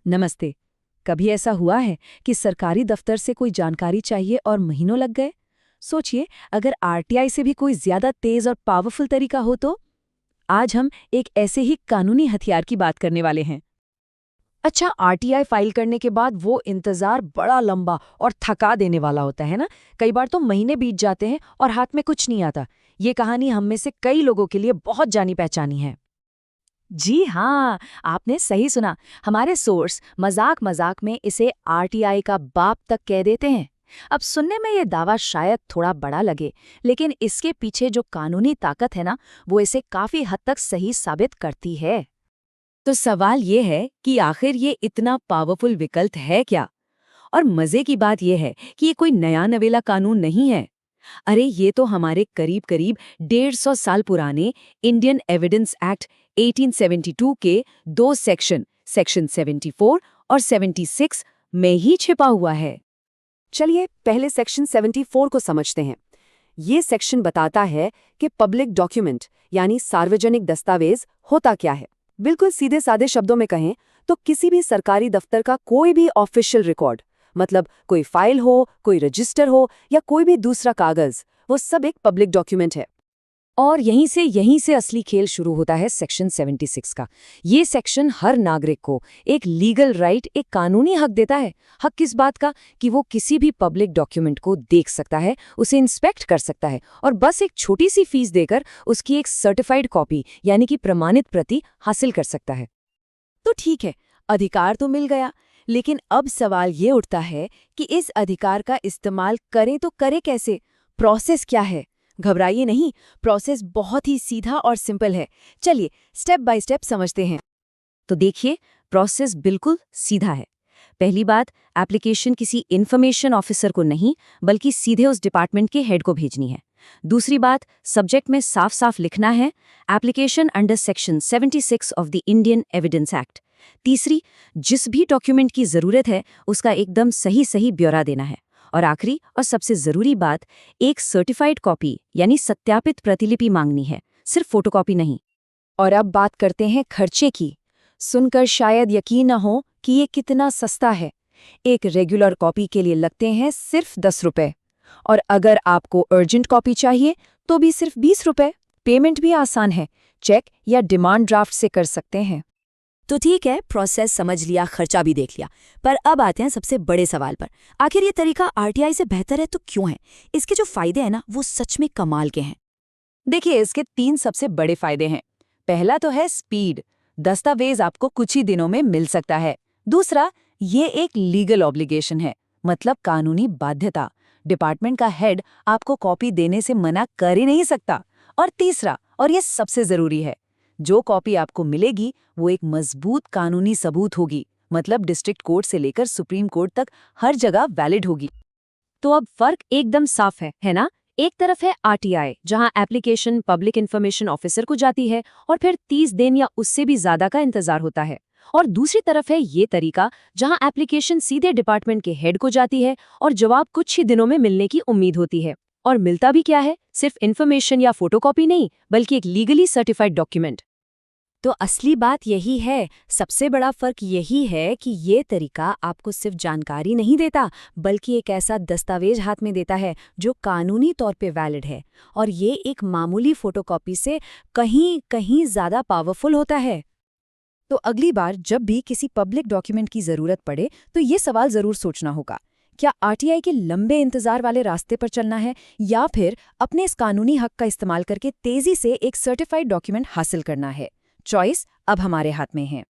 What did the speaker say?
नमस्ते। कभी ऐसा हुआ है कि सरकारी दफ्तर से कोई जानकारी चाहिए और महीनों लग गए? सोचिए, अगर आरटीआई से भी कोई ज्यादा तेज और पावरफुल तरीका हो तो? आज हम एक ऐसे ही कानूनी हथियार की बात करने वाले हैं। अच्छा, आरटीआई फाइल करने के बाद वो इंतजार बड़ा लंबा और थका देने वाला होता है ना। कई बार तो महीने बीत जाते हैं और हाथ में कुछ नहीं आता। ये कहानी हम में से कई लोगों के लिए बहुत जानी पहचानी है। जी हाँ, आपने सही सुना। हमारे सोर्स मजाक मजाक में इसे आरटीआई का बाप तक कह देते हैं। अब सुनने में ये दावा शायद थोड़ा बड़ा लगे, लेकिन इसके पीछे जो कानूनी ताकत है ना, वो इसे काफी हद तक सही साबित करती है। तो सवाल ये है कि आखिर ये इतना पावरफुल विकल्प है क्या? और मजे की बात यह है कि ये कोई नया नवेला कानून नहीं है। अरे ये तो हमारे करीब करीब 150 साल पुराने इंडियन एविडेंस एक्ट 1872 के दो सेक्शन 74 और 76 में ही छिपा हुआ है। चलिए पहले सेक्शन 74 को समझते हैं। ये सेक्शन बताता है कि पब्लिक डॉक्यूमेंट यानी सार्वजनिक दस्तावेज होता क्या है। बिल्कुल सीधे सादे शब्दों में कहें तो किसी भी सरकारी दफ्तर का कोई भी ऑफिशियल रिकॉर्ड, मतलब कोई फाइल हो, कोई रजिस्टर हो या कोई भी दूसरा कागज, वो सब एक पब्लिक डॉक्यूमेंट है। और यहीं से असली खेल शुरू होता है सेक्शन 76 का। ये सेक्शन हर नागरिक को एक लीगल राइट, एक कानूनी हक देता है। हक किस बात का? कि वो किसी भी पब्लिक डॉक्यूमेंट को देख सकता है, उसे इंस्पेक्ट कर सकता है और बस एक छोटी सी फीस देकर उसकी एक सर्टिफाइड कॉपी यानी कि प्रमाणित प्रति हासिल कर सकता है। तो ठीक है, अधिकार तो मिल गया, लेकिन अब सवाल ये उठता है कि इस अधिकार का इस्तेमाल करें तो करें कैसे? प्रोसेस क्या है? घबराइए नहीं, प्रोसेस बहुत ही सीधा और सिंपल है। चलिए स्टेप बाय स्टेप समझते हैं। तो देखिए, प्रोसेस बिल्कुल सीधा है। पहली बात, एप्लीकेशन किसी इन्फॉर्मेशन ऑफिसर को नहीं, बल्कि सीधे उस डिपार्टमेंट के हेड को भेजनी है। दूसरी बात, सब्जेक्ट में साफ साफ लिखना है application under section 76 of the Indian evidence act. तीसरी, जिस भी डॉक्यूमेंट की जरूरत है उसका एकदम सही ब्यौरा देना है। और आखिरी और सबसे जरूरी बात, एक सर्टिफाइड कॉपी यानी सत्यापित प्रतिलिपि मांगनी है, सिर्फ फोटोकॉपी नहीं। और अब बात करते हैं खर्चे की। सुनकर शायद यकीन न हो कि ये कितना सस्ता है। एक रेगुलर कॉपी के लिए लगते हैं सिर्फ 10 रुपए, और अगर आपको अर्जेंट कॉपी चाहिए तो भी सिर्फ 20 रुपए। पेमेंट भी आसान है, चेक या डिमांड ड्राफ्ट से कर सकते हैं। तो ठीक है, प्रोसेस समझ लिया, खर्चा भी देख लिया, पर अब आते हैं सबसे बड़े सवाल पर। आखिर ये तरीका आरटीआई से बेहतर है तो क्यों है? इसके जो फायदे हैं ना, वो सच में कमाल के हैं। देखिए, इसके 3 सबसे बड़े फायदे हैं। पहला तो है स्पीड, दस्तावेज आपको कुछ ही दिनों में मिल सकता है। दूसरा, ये एक लीगल ऑब्लिगेशन है, मतलब कानूनी बाध्यता। डिपार्टमेंट का हेड आपको कॉपी देने से मना कर ही नहीं सकता। और तीसरा, और ये सबसे जरूरी है, जो कॉपी आपको मिलेगी वो एक मजबूत कानूनी सबूत होगी, मतलब डिस्ट्रिक्ट कोर्ट से लेकर सुप्रीम कोर्ट तक हर जगह वैलिड होगी। तो अब फर्क एकदम साफ है ना? एक तरफ है आरटीआई, जहां एप्लीकेशन पब्लिक इंफॉर्मेशन ऑफिसर को जाती है और फिर 30 दिन या उससे भी ज्यादा का इंतजार होता है। और दूसरी तरफ है ये तरीका, जहां एप्लीकेशन सीधे डिपार्टमेंट के हेड को जाती है और जवाब कुछ ही दिनों में मिलने की उम्मीद होती है। और मिलता भी क्या है? सिर्फ इन्फॉर्मेशन या फोटोकॉपी नहीं, बल्कि एक लीगली सर्टिफाइड डॉक्यूमेंट। तो असली बात यही है, सबसे बड़ा फर्क यही है कि ये तरीका आपको सिर्फ जानकारी नहीं देता, बल्कि एक ऐसा दस्तावेज हाथ में देता है जो कानूनी तौर पे वैलिड है, और ये एक मामूली फोटोकॉपी से कहीं कहीं ज्यादा पावरफुल होता है। तो अगली बार जब भी किसी पब्लिक डॉक्यूमेंट की जरूरत पड़े तो ये सवाल जरूर सोचना होगा, क्या आरटीआई के लंबे इंतजार वाले रास्ते पर चलना है, या फिर अपने इस कानूनी हक का इस्तेमाल करके तेजी से एक सर्टिफाइड डॉक्यूमेंट हासिल करना है? चॉइस अब हमारे हाथ में है।